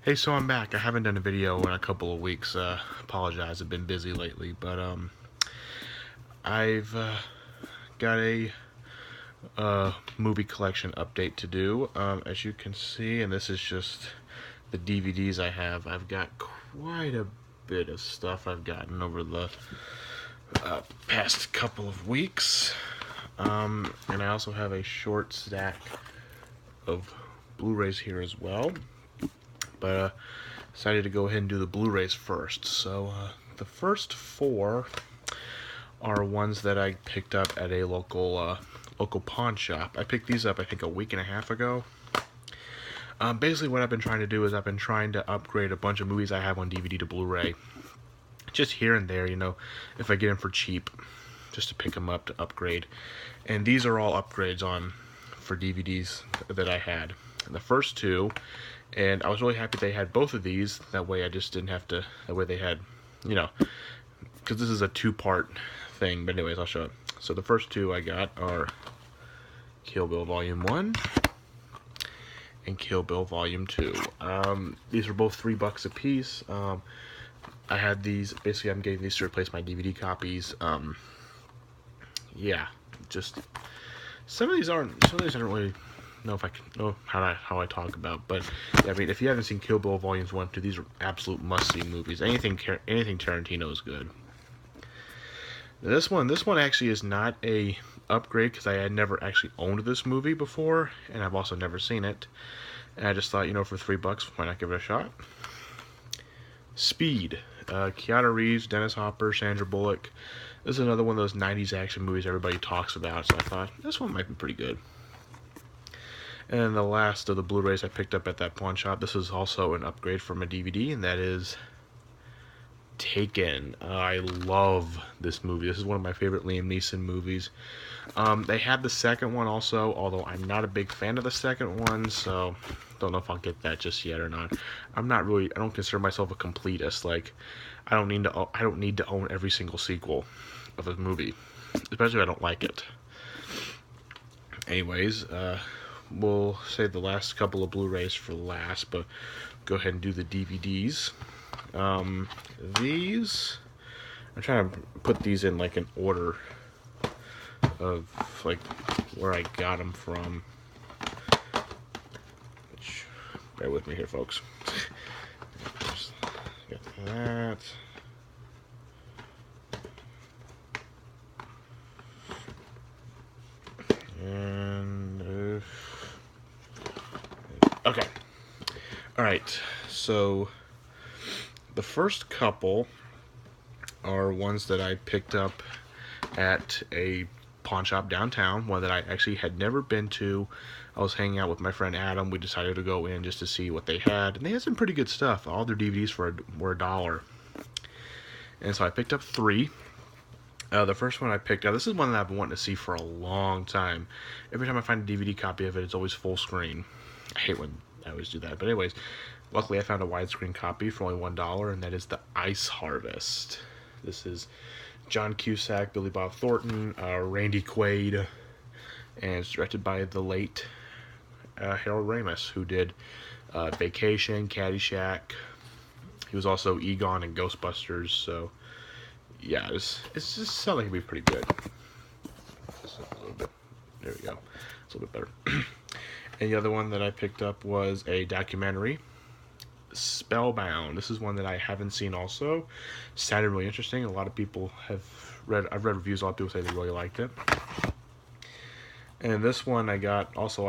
Hey, so I'm back. I haven't done a video in a couple of weeks. Apologize, I've been busy lately, but I've got a movie collection update to do. As you can see, and this is just the DVDs I have. I've got quite a bit of stuff I've gotten over the past couple of weeks, and I also have a short stack of Blu-rays here as well. But decided to go ahead and do the Blu-rays first. So the first four are ones that I picked up at a local pawn shop. I picked these up I think a week and a half ago. Basically what I've been trying to do is I've been trying to upgrade a bunch of movies I have on DVD to Blu-ray. Just here and there, you know, if I get them for cheap, just to pick them up to upgrade. And these are all upgrades for DVDs that I had. And the first two, and I was really happy they had both of these. That way I just didn't have to, that way they had, you know, because this is a two-part thing. But anyways, I'll show it. So the first two I got are Kill Bill Volume 1 and Kill Bill Volume 2. These are both $3 a piece. I had these, basically I'm getting these to replace my DVD copies. Yeah, just, some of these I don't really know if I can know how I talk about, but yeah, I mean, if you haven't seen Kill Bill Volumes 1 and 2, these are absolute must-see movies. Anything Tarantino is good. Now, this one actually is not a upgrade because I had never actually owned this movie before, and I've also never seen it. And I just thought, you know, for $3, why not give it a shot? Speed. Keanu Reeves, Dennis Hopper, Sandra Bullock. This is another one of those 90s action movies everybody talks about, so I thought, this one might be pretty good. And the last of the Blu-rays I picked up at that pawn shop, this is also an upgrade from a DVD, and that is Taken. I love this movie. This is one of my favorite Liam Neeson movies. They had the second one also, although I'm not a big fan of the second one, so don't know if I'll get that just yet or not. I don't consider myself a completist. Like, I don't need to own every single sequel of a movie, especially if I don't like it. Anyways, we'll save the last couple of Blu-rays for last, but go ahead and do the DVDs. These, I'm trying to put these in like an order of like where I got them from. Which, bear with me here, folks. Get that. And okay. All right. So the first couple are ones that I picked up at a pawn shop downtown, one that I actually had never been to. I was hanging out with my friend Adam. We decided to go in just to see what they had, and they had some pretty good stuff. All their DVDs were $1. And so I picked up three. The first one I picked up, this is one that I've been wanting to see for a long time. Every time I find a DVD copy of it, it's always full screen. I hate when I always do that. But anyways, luckily I found a widescreen copy for only $1, and that is The Ice Harvest. This is John Cusack, Billy Bob Thornton, Randy Quaid, and it's directed by the late Harold Ramis, who did Vacation, Caddyshack. He was also Egon in Ghostbusters, so yeah, it's just sounds like it'd be pretty good. Just a little bit. There we go. It's a little bit better. And the other one that I picked up was a documentary, Spellbound. This is one that I haven't seen also. Sounded really interesting. A lot of people I've read reviews. A lot of people say they really liked it. And this one I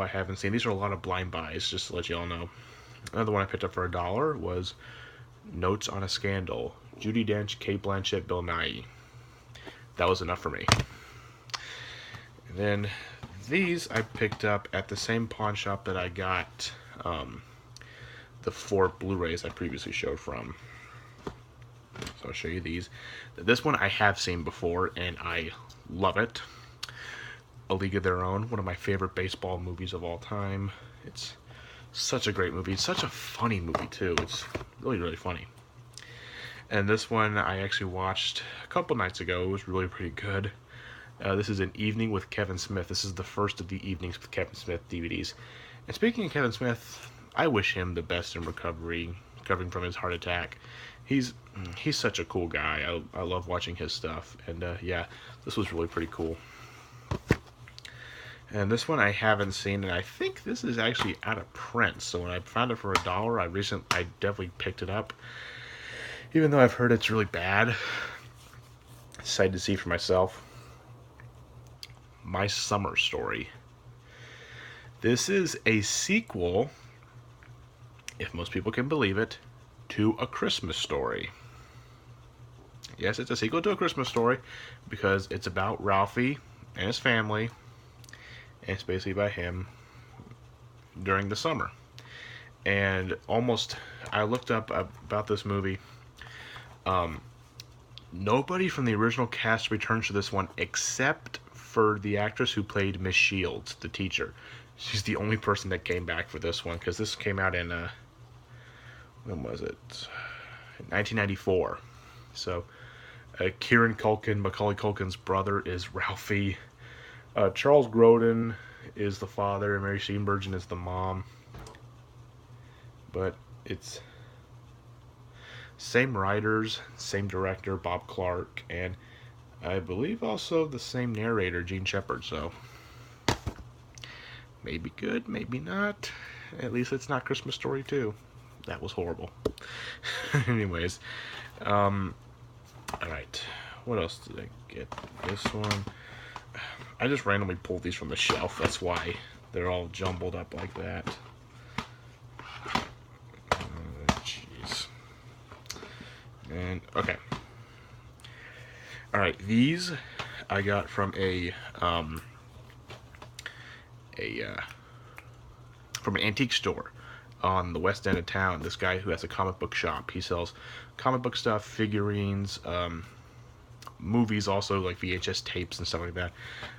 haven't seen. These are a lot of blind buys, just to let you all know. Another one I picked up for $1 was Notes on a Scandal. Judi Dench, Cate Blanchett, Bill Nighy. That was enough for me. And then these I picked up at the same pawn shop that I got the 4 Blu-rays I previously showed from. So I'll show you these. This one I have seen before, and I love it. A League of Their Own, one of my favorite baseball movies of all time. It's such a great movie. It's such a funny movie, too. It's really, really funny. And this one I actually watched a couple nights ago. It was really pretty good. This is An Evening with Kevin Smith. This is the first of the Evenings with Kevin Smith DVDs. And speaking of Kevin Smith, I wish him the best in recovery. recovering from his heart attack. He's such a cool guy. I love watching his stuff. And yeah, this was really pretty cool. And this one I haven't seen, and I think this is actually out of print. So when I found it for $1, I definitely picked it up. Even though I've heard it's really bad. Excited to see for myself. My Summer Story. This is a sequel, if most people can believe it, to A Christmas Story. Yes, it's a sequel to A Christmas Story because it's about Ralphie and his family. And it's basically by him during the summer. And I looked up about this movie. Nobody from the original cast returns to this one except for the actress who played Miss Shields, the teacher. She's the only person that came back for this one because this came out in when was it? 1994. So Kieran Culkin, Macaulay Culkin's brother, is Ralphie. Charles Grodin is the father, and Mary Steenburgen is the mom. But it's same writers, same director, Bob Clark, and I believe also the same narrator, Gene Shepard. So maybe good, maybe not. At least it's not Christmas Story 2. That was horrible. Anyways, alright. What else did I get? This one. I just randomly pulled these from the shelf. That's why they're all jumbled up like that. Jeez. And, okay. Alright, these I got from from an antique store on the west end of town. This guy who has a comic book shop. He sells comic book stuff, figurines, movies, also like VHS tapes and stuff like that.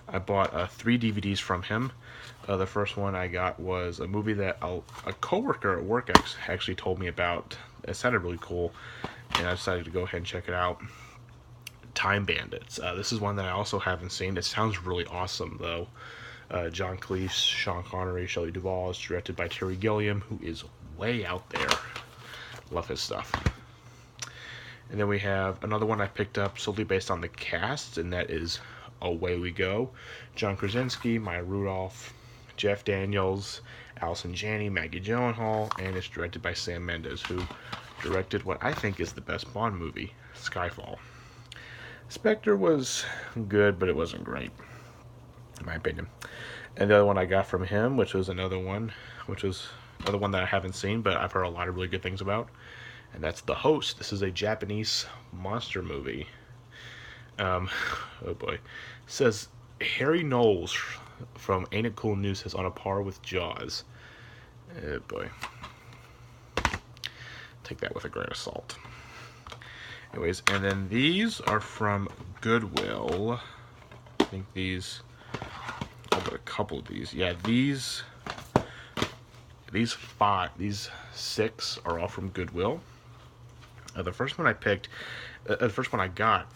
I bought 3 DVDs from him. The first one I got was a movie that a coworker at work actually told me about. It sounded really cool, and I decided to go ahead and check it out. Time Bandits. This is one that I also haven't seen. It sounds really awesome though. John Cleese, Sean Connery, Shelley Duvall. It's directed by Terry Gilliam, who is way out there. Love his stuff. And then we have another one I picked up solely based on the cast, and that is Away We Go. John Krasinski, Maya Rudolph, Jeff Daniels, Allison Janney, Maggie Gyllenhaal, and it's directed by Sam Mendes, who directed what I think is the best Bond movie, Skyfall. Spectre was good, but it wasn't great, in my opinion. And the other one I got from him, which was another one that I haven't seen, but I've heard a lot of really good things about. And that's The Host. This is a Japanese monster movie. Oh boy. It says Harry Knowles from Ain't It Cool News says on a par with Jaws. Oh boy. Take that with a grain of salt. Anyways, and then these are from Goodwill. I think these. I've got a couple of these. Yeah, these 6 are all from Goodwill. The first one I picked, the first one I got,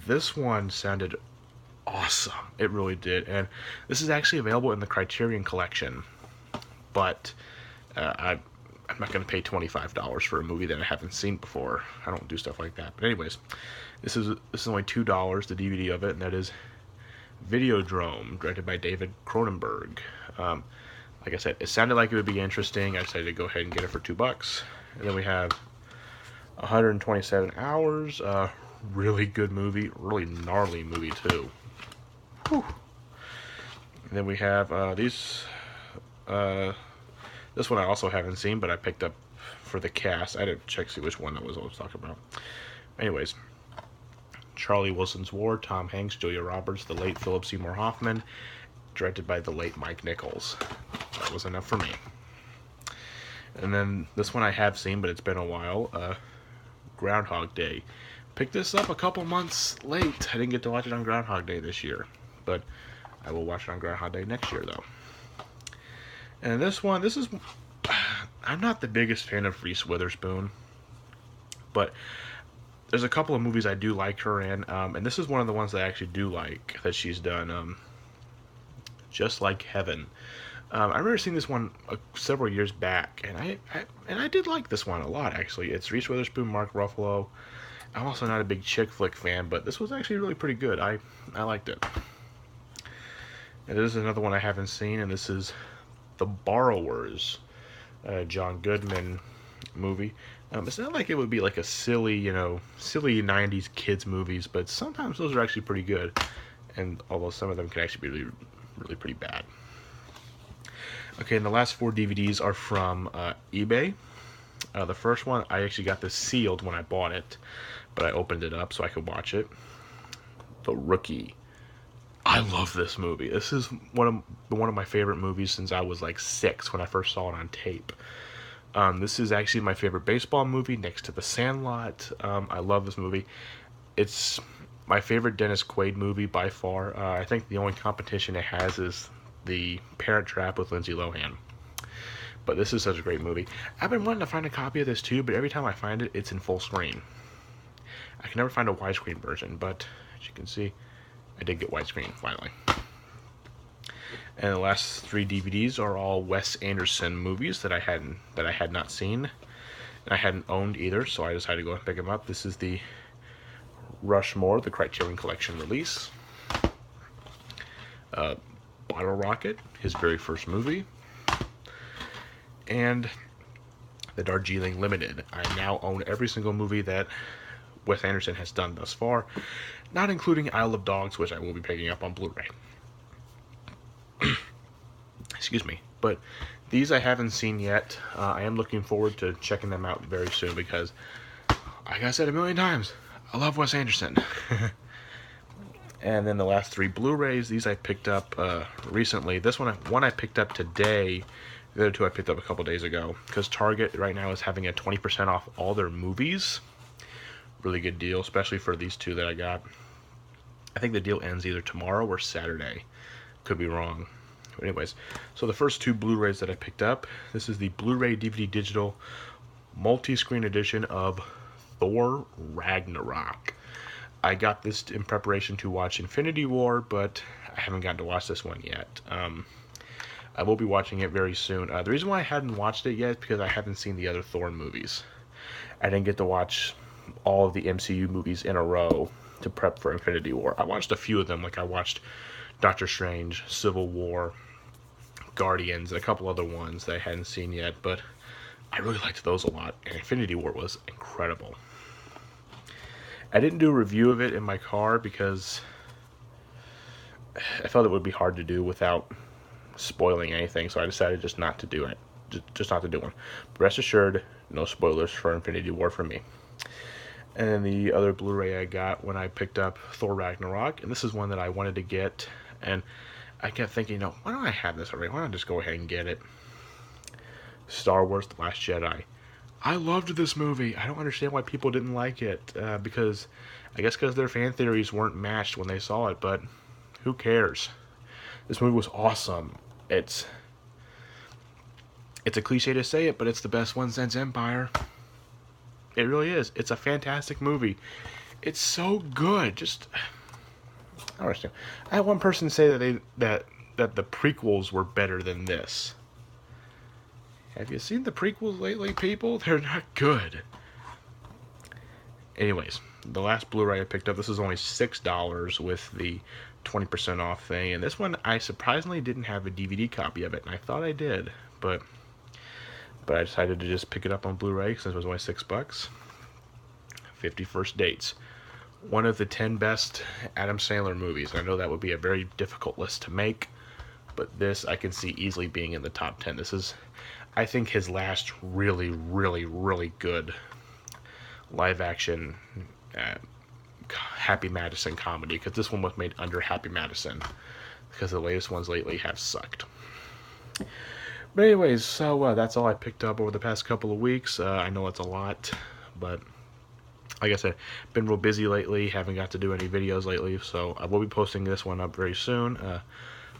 this one sounded awesome. It really did. And this is actually available in the Criterion Collection. But I'm not going to pay $25 for a movie that I haven't seen before. I don't do stuff like that. But anyways, this is only $2, the DVD of it, and that is Videodrome, directed by David Cronenberg. Like I said, it sounded like it would be interesting. I decided to go ahead and get it for $2. And then we have 127 Hours. Really good movie. Really gnarly movie, too. Whew. And then we have these. This one I also haven't seen, but I picked up for the cast. I didn't check to see which one that was I was talking about. Anyways. Charlie Wilson's War, Tom Hanks, Julia Roberts, the late Philip Seymour Hoffman, directed by the late Mike Nichols. That was enough for me. And then this one I have seen, but it's been a while. Groundhog Day. Picked this up a couple months late. I didn't get to watch it on Groundhog Day this year, but I will watch it on Groundhog Day next year, though. And this one, I'm not the biggest fan of Reese Witherspoon, but there's a couple of movies I do like her in, and this is one of the ones that I actually do like that she's done. Just Like Heaven. I remember seeing this one several years back, and I did like this one a lot, actually. It's Reese Witherspoon, Mark Ruffalo. I'm also not a big chick flick fan, but this was actually really pretty good. I liked it. And this is another one I haven't seen, and this is The Borrowers, John Goodman movie. It's not like it would be like a silly, silly 90s kids movies, but sometimes those are actually pretty good. And although some of them can actually be really, really pretty bad. Okay, and the last 4 DVDs are from eBay. The first one, I actually got this sealed when I bought it, but I opened it up so I could watch it. The Rookie. I love this movie. This is one of my favorite movies since I was like 6 when I first saw it on tape. This is actually my favorite baseball movie next to The Sandlot. I love this movie. It's my favorite Dennis Quaid movie by far. I think the only competition it has is The Parent Trap with Lindsay Lohan. But this is such a great movie. I've been wanting to find a copy of this too, but every time I find it, it's in full screen. I can never find a widescreen version, but as you can see, I did get widescreen finally. And the last 3 DVDs are all Wes Anderson movies that I had not seen, and I hadn't owned either, so I decided to go and pick them up. This is the Rushmore, the Criterion Collection release. Bottle Rocket, his very first movie. And the Darjeeling Limited. I now own every single movie that Wes Anderson has done thus far, not including Isle of Dogs, which I will be picking up on Blu-ray. Excuse me. But these I haven't seen yet. I am looking forward to checking them out very soon because, like I said a million times, I love Wes Anderson. And then the last 3 Blu-rays, these I picked up recently. This one I picked up today. The other 2 I picked up a couple days ago because Target right now is having a 20% off all their movies. Really good deal, especially for these 2 that I got. I think the deal ends either tomorrow or Saturday. Could be wrong. But anyways, so the first 2 Blu-rays that I picked up, this is the Blu-ray DVD Digital multi-screen edition of Thor Ragnarok. I got this in preparation to watch Infinity War, but I haven't gotten to watch this one yet. I will be watching it very soon. The reason why I hadn't watched it yet is because I haven't seen the other Thor movies. I didn't get to watch all of the MCU movies in a row to prep for Infinity War. I watched a few of them, like I watched Doctor Strange, Civil War, Guardians, and a couple other ones that I hadn't seen yet, but I really liked those a lot, and Infinity War was incredible. I didn't do a review of it in my car because I felt it would be hard to do without spoiling anything, so I decided just not to do it. Just not to do one. But rest assured, no spoilers for Infinity War for me. And then the other Blu-ray I got when I picked up Thor Ragnarok, and this is one that I wanted to get, and I kept thinking, why don't I have this already? Why don't I just go ahead and get it? Star Wars The Last Jedi. I loved this movie. I don't understand why people didn't like it, because I guess because their fan theories weren't matched when they saw it, but who cares? This movie was awesome. It's a cliche to say it, but it's the best one since Empire. It really is. It's a fantastic movie. It's so good. Just, I don't understand. I had one person say that the prequels were better than this. Have you seen the prequels lately, people? They're not good. Anyways, the last Blu-ray I picked up, this is only $6 with the 20% off thing. And this one, I surprisingly didn't have a DVD copy of it. And I thought I did, but I decided to just pick it up on Blu-ray since it was only $6. 50 First Dates. One of the 10 best Adam Sandler movies. I know that would be a very difficult list to make, but this I can see easily being in the top 10. This is, I think, his last really, really, really good live-action Happy Madison comedy, because this one was made under Happy Madison, because the latest ones lately have sucked. But anyways, so that's all I picked up over the past couple of weeks. I know it's a lot, but like I said, been real busy lately, haven't got to do any videos lately, so I will be posting this one up very soon. Hope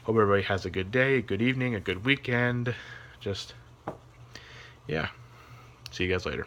everybody has a good day, a good evening, a good weekend. Just, yeah. See you guys later.